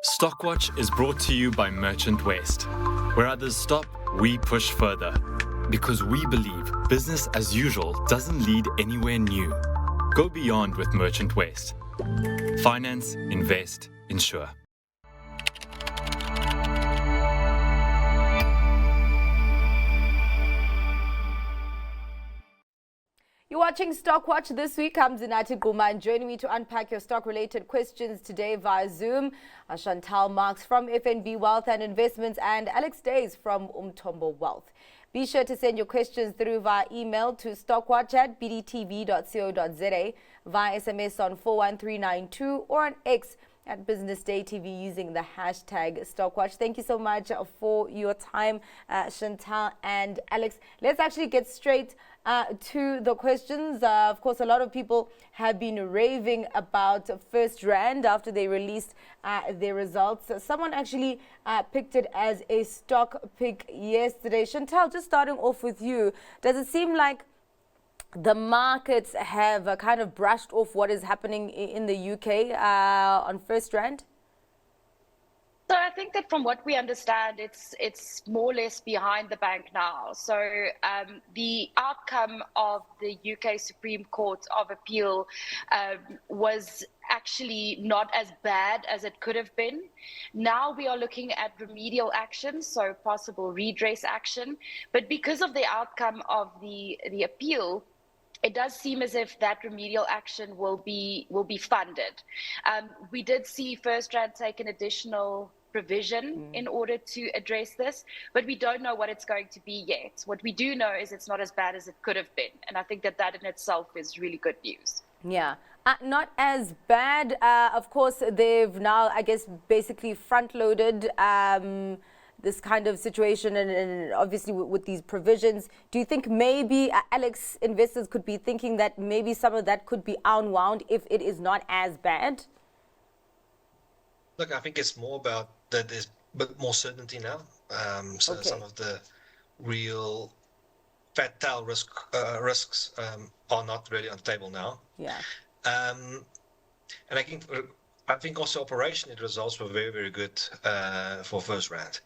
Stockwatch is brought to you by Merchant Waste. Where others stop, we push further. Because we believe business as usual doesn't lead anywhere new. Go beyond with Merchant Waste. Finance, invest, insure. You're watching Stockwatch. This week. I'm Zinati Guma, and joining me to unpack your stock-related questions today via Zoom are Chantal, Marx from FNB Wealth and Investments and Alex Duys from Umthombo Wealth. Be sure to send your questions through via email to stockwatch@bdtv.co.za, via SMS on 41392 or on X at Business Day TV using the hashtag Stockwatch. Thank you so much for your time, Chantal and Alex. Let's actually get straight to the questions. Of course, a lot of people have been raving about FirstRand after they released their results. Someone actually picked it as a stock pick yesterday. Chantal, just starting off with you, does it seem like the markets have kind of brushed off what is happening in the UK on FirstRand? So I think that from what we understand, it's more or less behind the bank now. So the outcome of the UK Supreme Court of Appeal was actually not as bad as it could have been. Now we are looking at remedial action, so possible redress action. But because of the outcome of the appeal, it does seem as if that remedial action will be funded. We did see FirstRand take an additional provision in order to address this, but we don't know what it's going to be yet. What we do know is it's not as bad as it could have been, and I think that in itself is really good news. Yeah, not as bad. Of course, they've now, I guess, basically front-loaded this kind of situation, and obviously with these provisions. Do you think maybe, Alex, investors could be thinking that maybe some of that could be unwound if it is not as bad? Look, I think it's more about that there's a bit more certainty now. Some of the real fat tail risks are not really on the table now. Yeah. And I think also operationally the results were very, very good for FirstRand.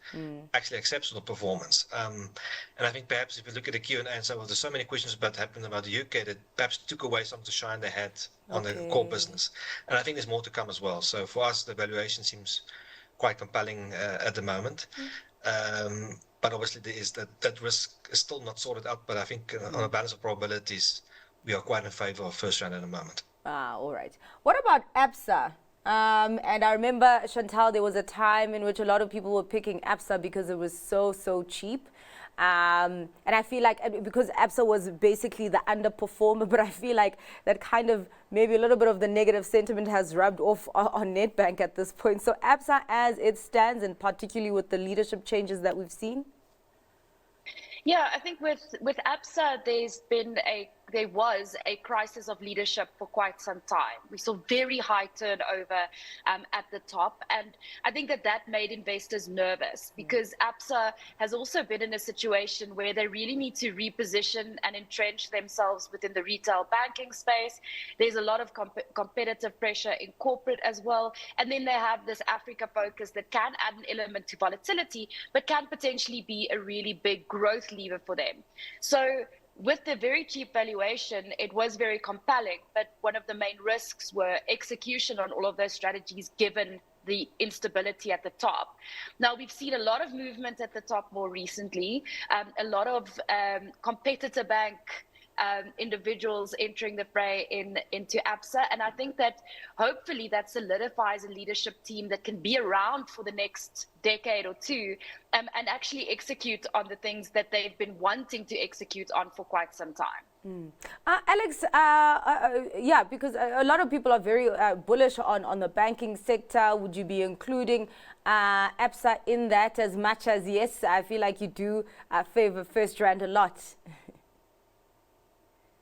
Actually exceptional performance. And I think perhaps if you look at the Q&A and so on, there's so many questions about happening about the UK that perhaps took away some of the shine they had on the core business. And I think there's more to come as well. So for us, the valuation seems quite compelling at the moment. But obviously there is that risk is still not sorted out. But I think on a balance of probabilities, we are quite in favor of FirstRand at the moment. All right. What about ABSA? And I remember, Chantal, there was a time in which a lot of people were picking ABSA because it was so cheap. And I feel like because ABSA was basically the underperformer, but I feel like that kind of maybe a little bit of the negative sentiment has rubbed off on Nedbank at this point. So ABSA as it stands, and particularly with the leadership changes that we've seen? Yeah, I think with ABSA, there was a crisis of leadership for quite some time. We saw very high turnover at the top, and I think that made investors nervous because ABSA has also been in a situation where they really need to reposition and entrench themselves within the retail banking space. There's a lot of competitive pressure in corporate as well, and then they have this Africa focus that can add an element to volatility, but can potentially be a really big growth lever for them. So with the very cheap valuation, it was very compelling, but one of the main risks were execution on all of those strategies given the instability at the top. Now, we've seen a lot of movement at the top more recently, a lot of competitor bank individuals entering the fray into ABSA, and I think that hopefully that solidifies a leadership team that can be around for the next decade or two and actually execute on the things that they've been wanting to execute on for quite some time. Alex, yeah, because a lot of people are very bullish on the banking sector. Would you be including ABSA in that as much as, yes, I feel like you do favor FirstRand a lot?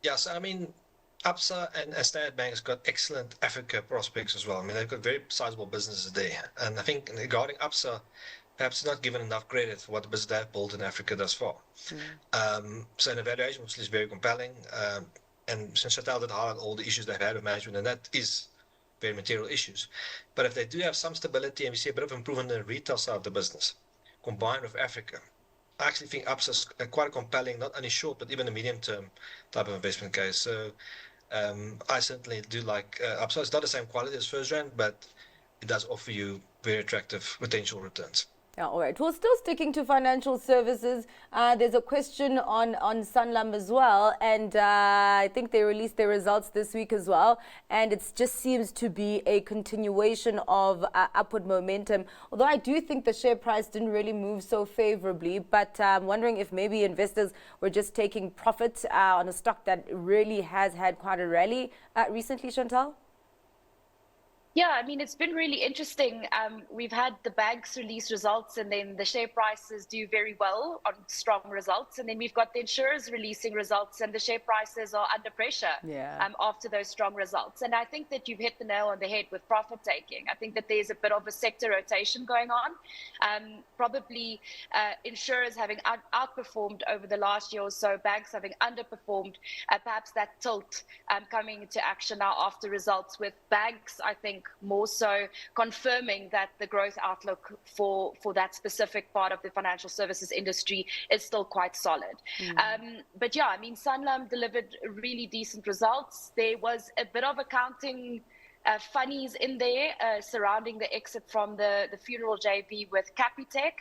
Yes, I mean, ABSA and Standard Bank has got excellent Africa prospects as well. I mean, they've got very sizable businesses there. And I think regarding ABSA, perhaps not given enough credit for what the business they've built in Africa thus far. So the valuation which is very compelling. And since Chantal did highlight all the issues they've had with management, and that is very material issues. But if they do have some stability and we see a bit of improvement in the retail side of the business, combined with Africa, I actually think ABSA is quite a compelling, not only short, but even a medium-term type of investment case. So I certainly do like ABSA. It's not the same quality as FirstRand, but it does offer you very attractive potential returns. Yeah, all right. Well, still sticking to financial services, there's a question on Sanlam as well. And I think they released their results this week as well. And it just seems to be a continuation of upward momentum. Although I do think the share price didn't really move so favorably. But I'm wondering if maybe investors were just taking profit on a stock that really has had quite a rally recently, Chantal? Yeah, I mean, it's been really interesting. We've had the banks release results and then the share prices do very well on strong results. And then we've got the insurers releasing results and the share prices are under pressure after those strong results. And I think that you've hit the nail on the head with profit taking. I think that there's a bit of a sector rotation going on. Probably insurers having outperformed over the last year or so, banks having underperformed, perhaps that tilt coming into action now after results with banks, I think, more so confirming that the growth outlook for that specific part of the financial services industry is still quite solid. But yeah, I mean, Sanlam delivered really decent results. There was a bit of accounting funnies in there surrounding the exit from the funeral JV with Capitec,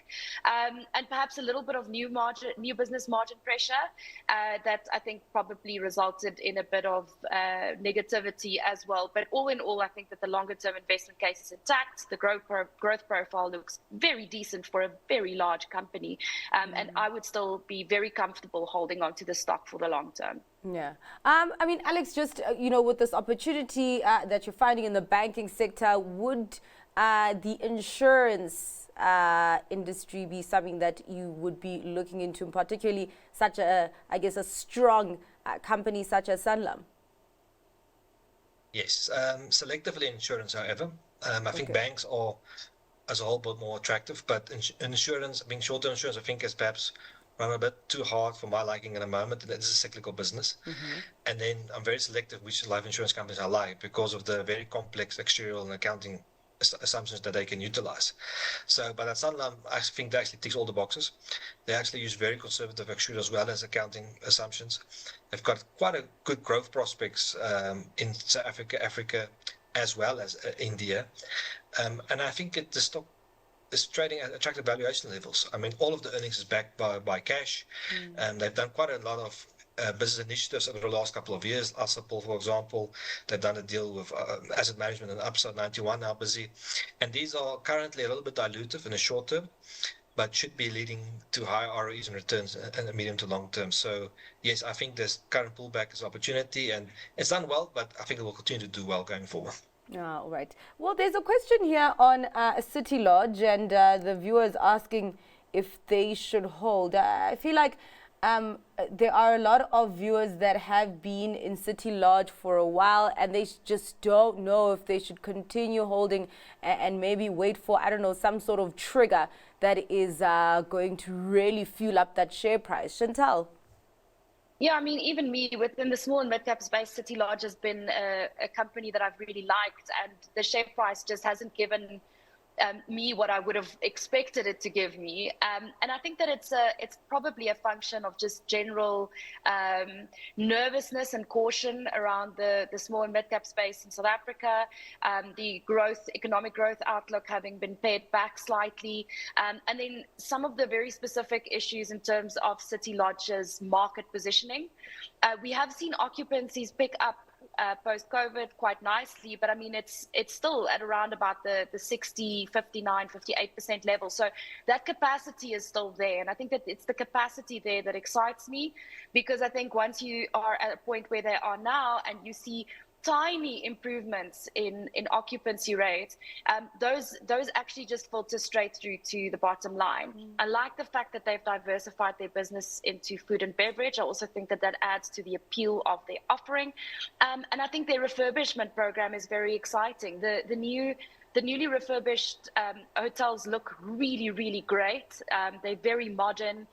and perhaps a little bit of new business margin pressure that I think probably resulted in a bit of negativity as well. But all in all, I think that the longer term investment case is intact. The growth profile looks very decent for a very large company, and I would still be very comfortable holding on to the stock for the long term. Yeah. I mean, Alex, just, with this opportunity that you're finding in the banking sector, would the insurance industry be something that you would be looking into, particularly such a strong company such as Sanlam? Yes, selectively insurance, however. I think banks are, as a whole, bit more attractive, but insurance, I mean, short-term insurance, I think is perhaps run a bit too hard for my liking at the moment, and it's a cyclical business. And then I'm very selective which life insurance companies I like because of the very complex actuarial and accounting assumptions that they can utilize. So, but at Sanlam, I think they actually ticks all the boxes. They actually use very conservative actuarial as well as accounting assumptions. They've got quite a good growth prospects in South Africa, as well as India. And I think the stock is trading at attractive valuation levels. I mean, all of the earnings is backed by cash, and they've done quite a lot of business initiatives over the last couple of years. ASAPOL, for example, they've done a deal with asset management and ABSA 91 now busy, and these are currently a little bit dilutive in the short term, but should be leading to higher ROEs and returns in the medium to long term. So yes, I think this current pullback is opportunity, and it's done well, but I think it will continue to do well going forward. All right. Well, there's a question here on City Lodge, and the viewer is asking if they should hold. I feel like there are a lot of viewers that have been in City Lodge for a while, and they just don't know if they should continue holding and maybe wait for, I don't know, some sort of trigger that is going to really fuel up that share price. Chantal? Yeah, I mean, even me, within the small and mid-cap space, City Lodge has been a company that I've really liked, and the share price just hasn't given me what I would have expected it to give me. And I think that it's probably a function of just general nervousness and caution around the small and mid-cap space in South Africa, the economic growth outlook having been pared back slightly, and then some of the very specific issues in terms of City Lodge's market positioning. We have seen occupancies pick up post-COVID quite nicely, but I mean, it's still at around about the 60, 59, 58% level. So that capacity is still there. And I think that it's the capacity there that excites me, because I think once you are at a point where they are now and you see tiny improvements in occupancy rates, those actually just filter straight through to the bottom line. I like the fact that they've diversified their business into food and beverage. I also think that adds to the appeal of their offering. And I think their refurbishment program is very exciting. The new the newly refurbished hotels look really, really great. They're very modern.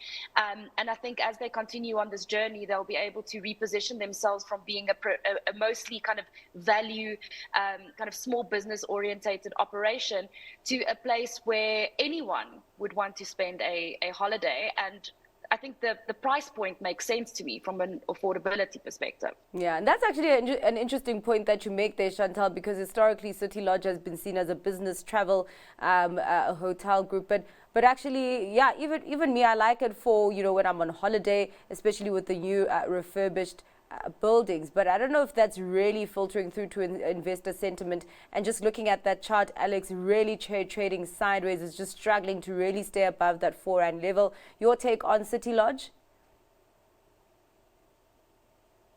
And I think as they continue on this journey, they'll be able to reposition themselves from being a mostly kind of value, kind of small business orientated operation to a place where anyone would want to spend a holiday. And I think the price point makes sense to me from an affordability perspective. Yeah, and that's actually an interesting point that you make there, Chantal, because historically City Lodge has been seen as a business travel hotel group. But actually, yeah, even me, I like it for, when I'm on holiday, especially with the new refurbished buildings. But I don't know if that's really filtering through to investor sentiment. And just looking at that chart, Alex, really trading sideways, is just struggling to really stay above that FirstRand level. Your take on City Lodge?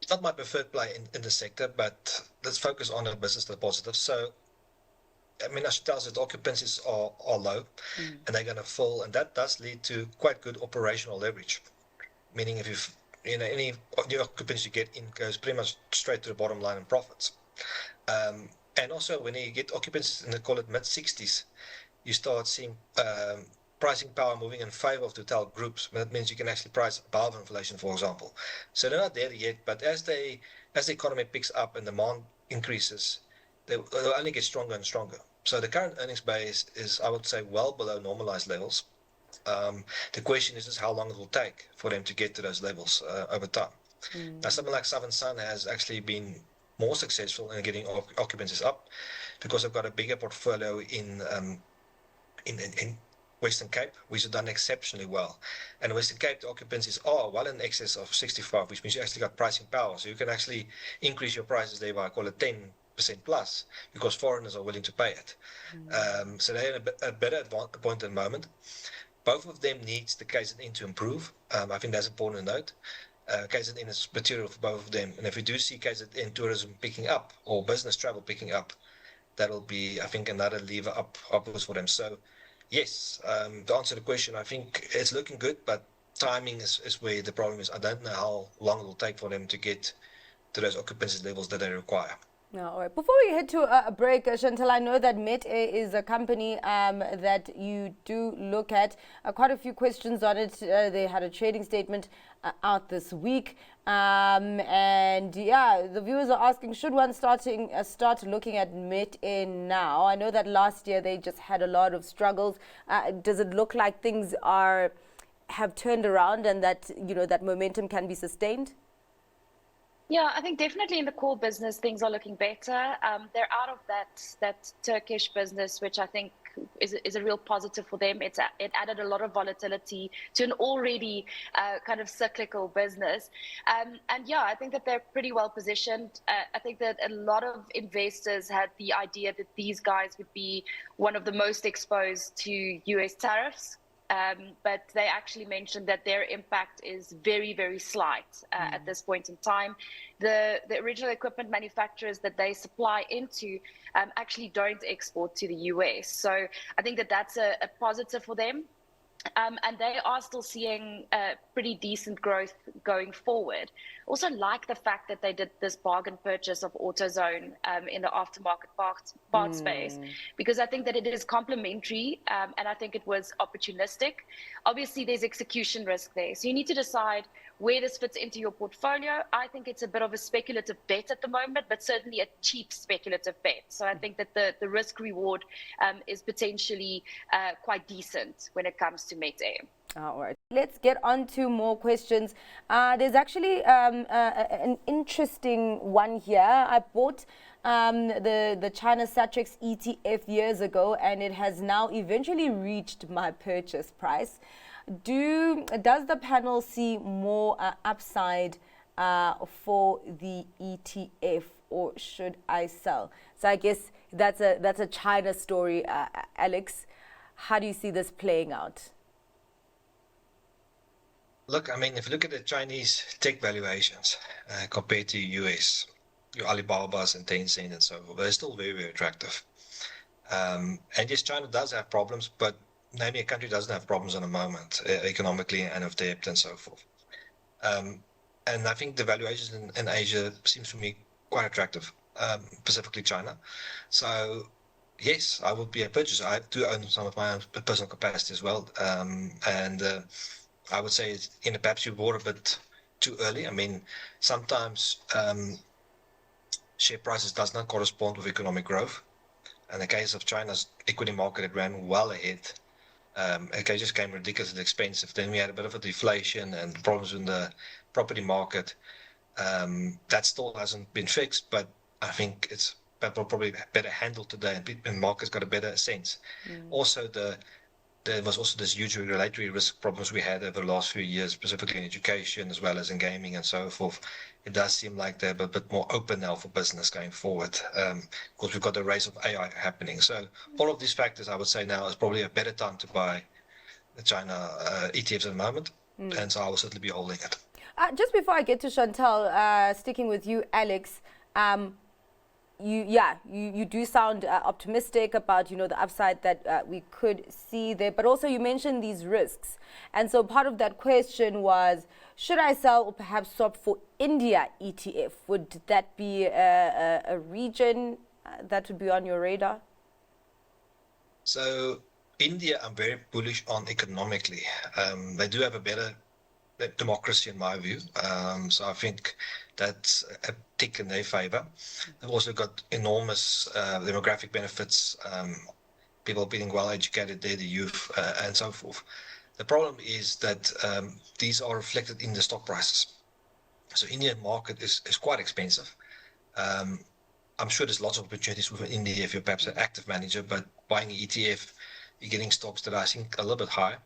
It's not my preferred play in the sector, but let's focus on the business to the positive. So, I mean, as she tells us, the occupancies are low and they're going to fall. And that does lead to quite good operational leverage. Meaning if you've any new occupancy you get in goes pretty much straight to the bottom line and profits. And also when you get occupancies in the, call it mid-60s, you start seeing pricing power moving in favor of hotel groups. That means you can actually price above inflation, for example. So they're not there yet, but as the economy picks up and demand increases, they'll only get stronger and stronger. So the current earnings base is, I would say, well below normalized levels. The question is how long it will take for them to get to those levels over time. Now, something like Southern Sun has actually been more successful in getting occupancies up because they've got a bigger portfolio in Western Cape, which has done exceptionally well. And Western Cape, the occupancies are well in excess of 65, which means you actually got pricing power. So you can actually increase your prices there by, call it 10% plus, because foreigners are willing to pay it. So they're in a better point at the moment. Both of them needs the KZN to improve. I think that's important to note. KZN is material for both of them. And if we do see KZN tourism picking up or business travel picking up, that'll be, I think, another lever upwards for them. So, yes, to answer the question, I think it's looking good, but timing is where the problem is. I don't know how long it will take for them to get to those occupancy levels that they require. No, all right. Before we head to a break, Chantal, I know that Metair is a company that you do look at. Quite a few questions on it. They had a trading statement out this week. And yeah, the viewers are asking, should one start looking at Metair now? I know that last year they just had a lot of struggles. Does it look like things have turned around and that, that momentum can be sustained? Yeah, I think definitely in the core business, things are looking better. They're out of that Turkish business, which I think is a real positive for them. It added a lot of volatility to an already kind of cyclical business. And yeah, I think that they're pretty well positioned. I think that a lot of investors had the idea that these guys would be one of the most exposed to US tariffs. But they actually mentioned that their impact is very, very slight at this point in time. The original equipment manufacturers that they supply into actually don't export to the US. So I think that that's a positive for them. And they are still seeing pretty decent growth going forward. Also like the fact that they did this bargain purchase of AutoZone in the aftermarket part space, because I think that it is complementary and I think it was opportunistic. Obviously, there's execution risk there. So you need to decide where this fits into your portfolio. I think it's a bit of a speculative bet at the moment, but certainly a cheap speculative bet. So I think that the risk reward is potentially quite decent when it comes to Metair. All right. Let's get on to more questions. There's actually an interesting one here. I bought the China Satrix ETF years ago, and it has now eventually reached my purchase price. Does the panel see more upside for the ETF, or should I sell? So I guess that's a China story, Alex. How do you see this playing out? Look, I mean, if you look at the Chinese tech valuations compared to US, your Alibabas and Tencent and so forth, they're still very, very attractive. And yes, China does have problems, but namely a country doesn't have problems at the moment, economically and of debt and so forth. And I think the valuations in Asia seems to me quite attractive, specifically China. So yes, I would be a purchaser. I do own some of my own personal capacity as well. I would say, perhaps you bought a bit too early. I mean, sometimes share prices does not correspond with economic growth. In the case of China's equity market, it ran well ahead. It just became ridiculously expensive. Then we had a bit of a deflation and problems in the property market. That still hasn't been fixed, but I think it's probably better handled today, and markets got a better sense. Also, there was also this huge regulatory risk problems we had over the last few years, specifically in education as well as in gaming and so forth. It does seem like they're a bit more open now for business going forward, because we've got the rise of AI happening. So all of these factors, I would say now is probably a better time to buy the China ETFs at the moment, and so I will certainly be holding it. Just before I get to Chantal, sticking with you, Alex, you do sound optimistic about, the upside that we could see there, but also you mentioned these risks. And so part of that question was, should I sell or perhaps swap for India ETF? Would that be a region that would be on your radar? So India, I'm very bullish on economically. They do have a better democracy in my view. So I think that's a tick in their favor. They've also got enormous demographic benefits, people being well educated there, the youth, and so forth. The problem is that these are reflected in the stock prices. So Indian market is quite expensive. I'm sure there's lots of opportunities within India if you're perhaps an active manager, but buying an ETF, you're getting stocks that are, I think, a little bit higher.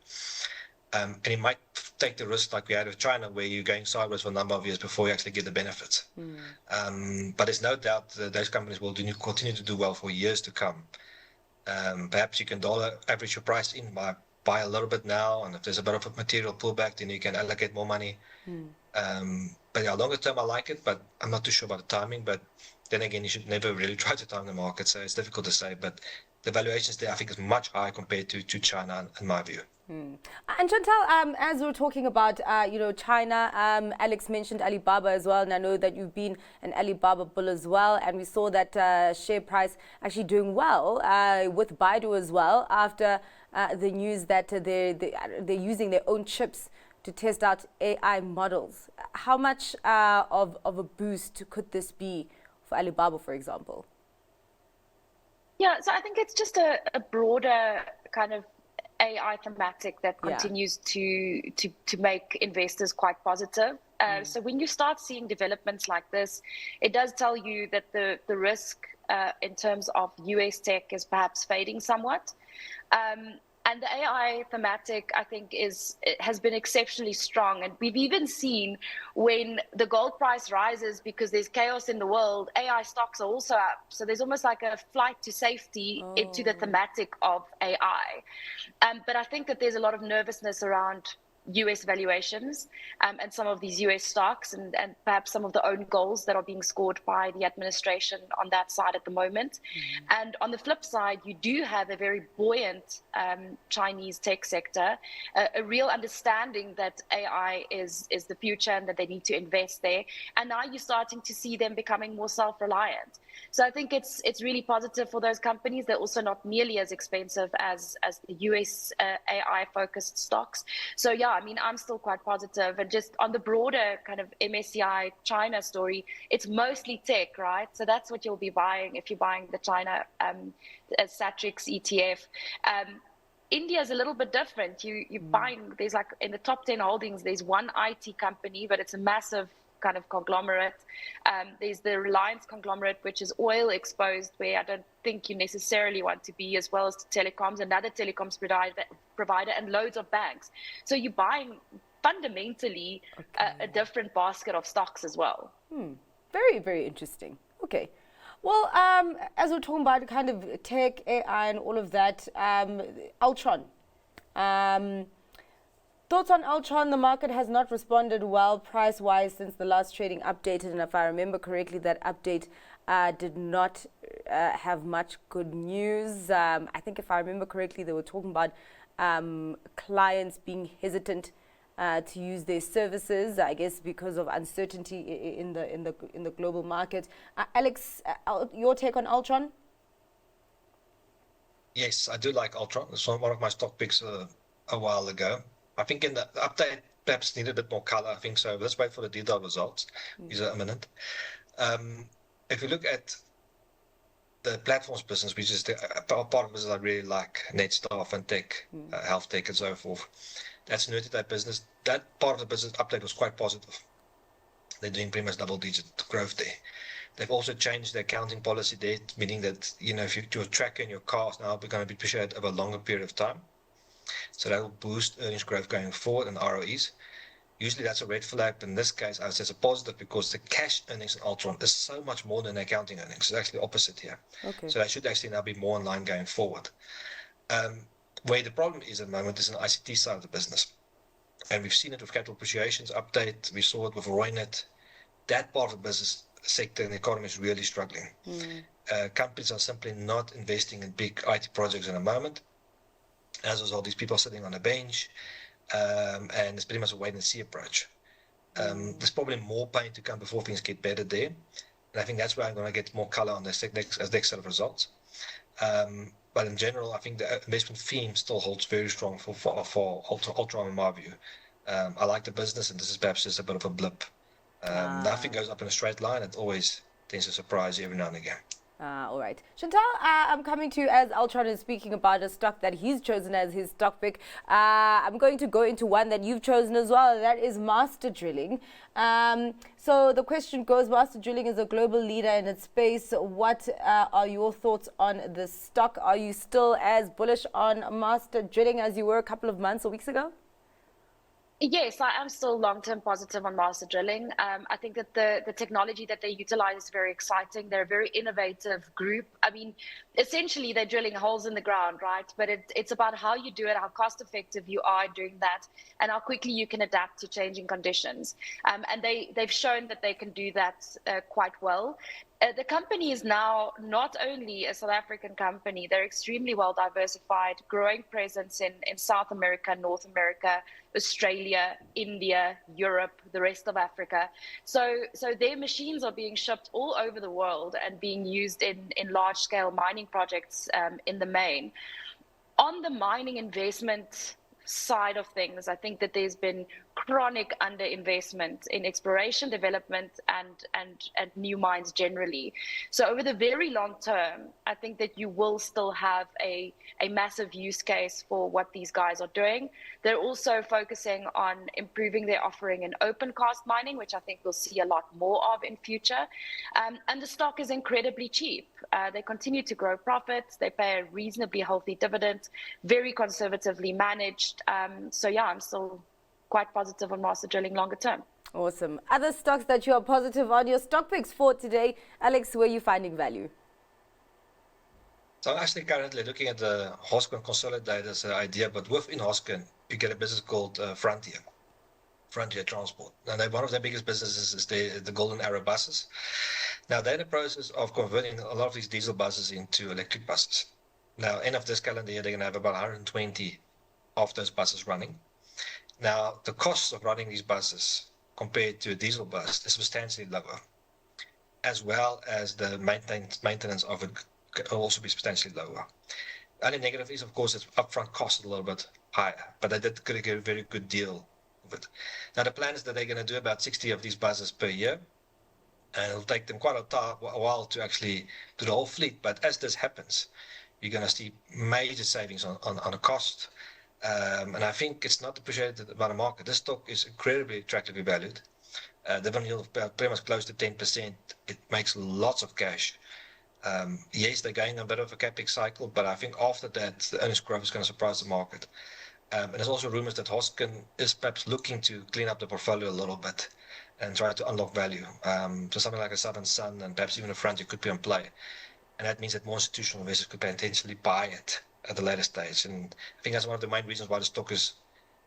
And you might take the risk like we had with China, where you're going sideways for a number of years before you actually get the benefits. But there's no doubt that those companies will continue to do well for years to come. Perhaps you can dollar average your price in, buy a little bit now, and if there's a bit of a material pullback, then you can allocate more money. But yeah, longer term I like it, but I'm not too sure about the timing. But then again, you should never really try to time the market, so it's difficult to say. But the valuations there, I think, is much higher compared to China, in my view. And Chantal, as we're talking about, China, Alex mentioned Alibaba as well, and I know that you've been an Alibaba bull as well, and we saw that share price actually doing well with Baidu as well after the news that they're using their own chips to test out AI models. How much of a boost could this be for Alibaba, for example? Yeah, so I think it's just a broader kind of AI thematic that continues to make investors quite positive. So when you start seeing developments like this, it does tell you that the risk in terms of US tech is perhaps fading somewhat. And the AI thematic, I think, has been exceptionally strong. And we've even seen when the gold price rises because there's chaos in the world, AI stocks are also up. So there's almost like a flight to safety into the thematic of AI. But I think that there's a lot of nervousness around US valuations and some of these US stocks and perhaps some of the own goals that are being scored by the administration on that side at the moment. And on the flip side, you do have a very buoyant Chinese tech sector, a real understanding that AI is the future and that they need to invest there. And now you're starting to see them becoming more self-reliant. So I think it's really positive for those companies. They're also not nearly as expensive as the US AI-focused stocks. So yeah, I mean, I'm still quite positive. And just on the broader kind of MSCI China story, it's mostly tech, right? So that's what you'll be buying if you're buying the China Satrix ETF. India is a little bit different. You're buying, there's like in the top 10 holdings, there's one IT company, but it's a massive kind of conglomerate. There's the Reliance conglomerate, which is oil exposed, where I don't think you necessarily want to be, as well as telecoms, another telecoms provider, and loads of banks. So you're buying fundamentally a different basket of stocks as well. Very, very interesting. Okay. Well, as we're talking about kind of tech, AI, and all of that, Altron. Thoughts on Altron? The market has not responded well price-wise since the last trading updated, and if I remember correctly, that update did not have much good news. I think if I remember correctly, they were talking about clients being hesitant to use their services, I guess because of uncertainty in the global market. Alex, your take on Altron? Yes, I do like Altron. It's one of my stock picks a while ago. I think in the update, perhaps needed a bit more color. I think so. Let's wait for the detailed results. These are imminent. If you look at the platforms business, which is the part of business I really like, Netstar, FinTech, health tech, and so forth. That's an annuity type business. That part of the business update was quite positive. They're doing pretty much double-digit growth there. They've also changed the accounting policy there, meaning that if your tracker in your car is now going to be depreciated over a longer period of time. So that will boost earnings growth going forward and ROEs. Usually that's a red flag, but in this case, I would say it's a positive because the cash earnings in Altron is so much more than the accounting earnings. It's actually opposite here. Okay. So that should actually now be more in line going forward. Where the problem is at the moment is in the ICT side of the business. And we've seen it with capital appreciations update. We saw it with Roynet. That part of the business sector in the economy is really struggling. Companies are simply not investing in big IT projects in the moment. As a result, these people are sitting on a bench. And it's pretty much a wait and see approach. There's probably more pain to come before things get better there. And I think that's where I'm going to get more color on the next set of results. But in general, I think the investment theme still holds very strong for Altron in my view. I like the business, and this is perhaps just a bit of a blip. Nothing goes up in a straight line. It always tends to surprise you every now and again. All right. Chantal, I'm coming to you as Altron is speaking about a stock that he's chosen as his stock pick. I'm going to go into one that you've chosen as well. That is Master Drilling. So the question goes, Master Drilling is a global leader in its space. What are your thoughts on this stock? Are you still as bullish on Master Drilling as you were a couple of months or weeks ago? Yes, I am still long-term positive on Master Drilling. I think that the technology that they utilize is very exciting. They're a very innovative group. I mean, essentially, they're drilling holes in the ground, right? But it's about how you do it, how cost-effective you are doing that, and how quickly you can adapt to changing conditions. And they've shown that they can do that quite well. The company is now not only a South African company, they're extremely well diversified, growing presence in South America, North America, Australia, India, Europe, the rest of Africa. So their machines are being shipped all over the world and being used in large scale mining projects in the main. On the mining investment side of things, I think that there's been chronic underinvestment in exploration, development, and new mines generally. So over the very long term, I think that you will still have a massive use case for what these guys are doing. They're also focusing on improving their offering in open cast mining, which I think we'll see a lot more of in future. And the stock is incredibly cheap. They continue to grow profits. They pay a reasonably healthy dividend, very conservatively managed. So yeah, I'm still quite positive on Master Drilling longer term. Awesome. Other stocks that you are positive on, your stock picks for today. Alex, where are you finding value? So I'm actually currently looking at the Hoskin Consolidated as an idea, but within Hoskin, you get a business called Frontier Transport. And one of their biggest businesses is the Golden Arrow buses. Now, they're in the process of converting a lot of these diesel buses into electric buses. Now, end of this calendar year, they're going to have about 120 of those buses running. Now, the cost of running these buses compared to a diesel bus is substantially lower, as well as the maintenance of it could also be substantially lower. The only negative is, of course, its upfront cost a little bit higher, but they did get a very good deal of it. Now, the plan is that they're going to do about 60 of these buses per year, and it'll take them quite a while to actually do the whole fleet. But as this happens, you're going to see major savings on the cost. And I think it's not appreciated by the market. This stock is incredibly attractively valued. Dividend yield of pretty much close to 10%. It makes lots of cash. Yes, they're going a bit of a capex cycle, but I think after that, the earnings growth is going to surprise the market. And there's also rumors that Hoskin is perhaps looking to clean up the portfolio a little bit and try to unlock value. So something like a Southern Sun and perhaps even a Frontier could be on play. And that means that more institutional investors could potentially buy it at the later stage. And I think that's one of the main reasons why the stock is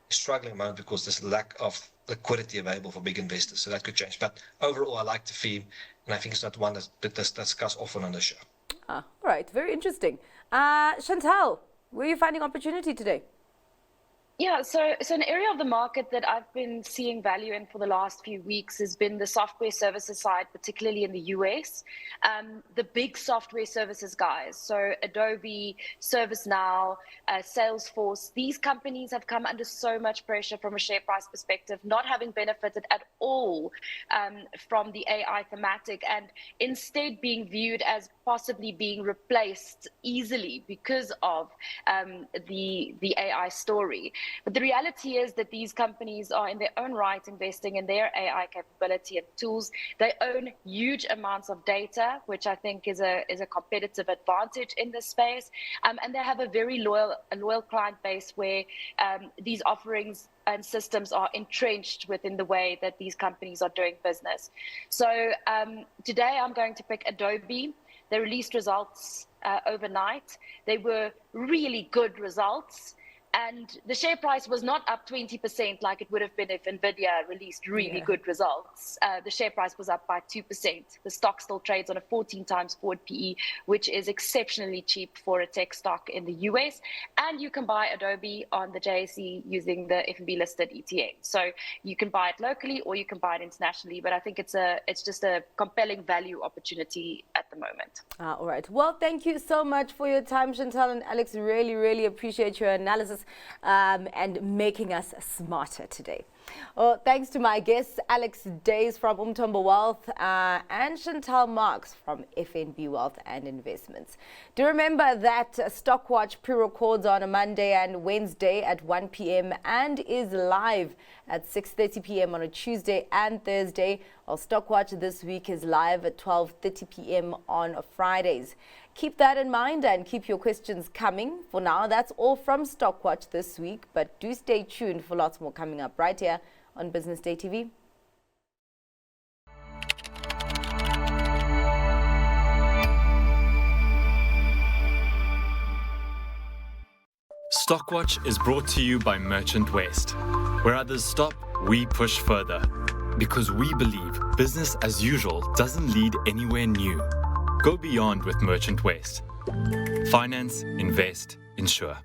struggling at the moment, because there's lack of liquidity available for big investors. So that could change. But overall, I like the theme, and I think it's not one that's discussed often on the show. All right. Very interesting. Chantal, where are you finding opportunity today? Yeah, so an area of the market that I've been seeing value in for the last few weeks has been the software services side, particularly in the US. The big software services guys, so Adobe, ServiceNow, Salesforce, these companies have come under so much pressure from a share price perspective, not having benefited at all from the AI thematic, and instead being viewed as possibly being replaced easily because of the AI story. But the reality is that these companies are in their own right investing in their AI capability and tools. They own huge amounts of data, which I think is a competitive advantage in this space. And they have a very loyal client base where these offerings and systems are entrenched within the way that these companies are doing business. So today I'm going to pick Adobe. They released results overnight. They were really good results. And the share price was not up 20% like it would have been if NVIDIA released really good results. The share price was up by 2%. The stock still trades on a 14 times forward PE, which is exceptionally cheap for a tech stock in the US. And you can buy Adobe on the JSE using the FNB listed ETF. So you can buy it locally or you can buy it internationally. But I think it's just a compelling value opportunity at the moment. All right. Well, thank you so much for your time, Chantal and Alex. Really, really appreciate your analysis and making us smarter today. Well, thanks to my guests, Alex Duys from Umthombo Wealth and Chantal Marx from FNB Wealth and Investments. Do remember that Stockwatch pre-records on a Monday and Wednesday at 1 p.m. and is live at 6:30 p.m. on a Tuesday and Thursday, while Stockwatch this week is live at 12:30 p.m. on Fridays. Keep that in mind and keep your questions coming. For now, that's all from Stockwatch this week, but do stay tuned for lots more coming up right here on Business Day TV. Stockwatch is brought to you by Merchant West. Where others stop, we push further. Because we believe business as usual doesn't lead anywhere new. Go beyond with Merchant West. Finance, invest, insure.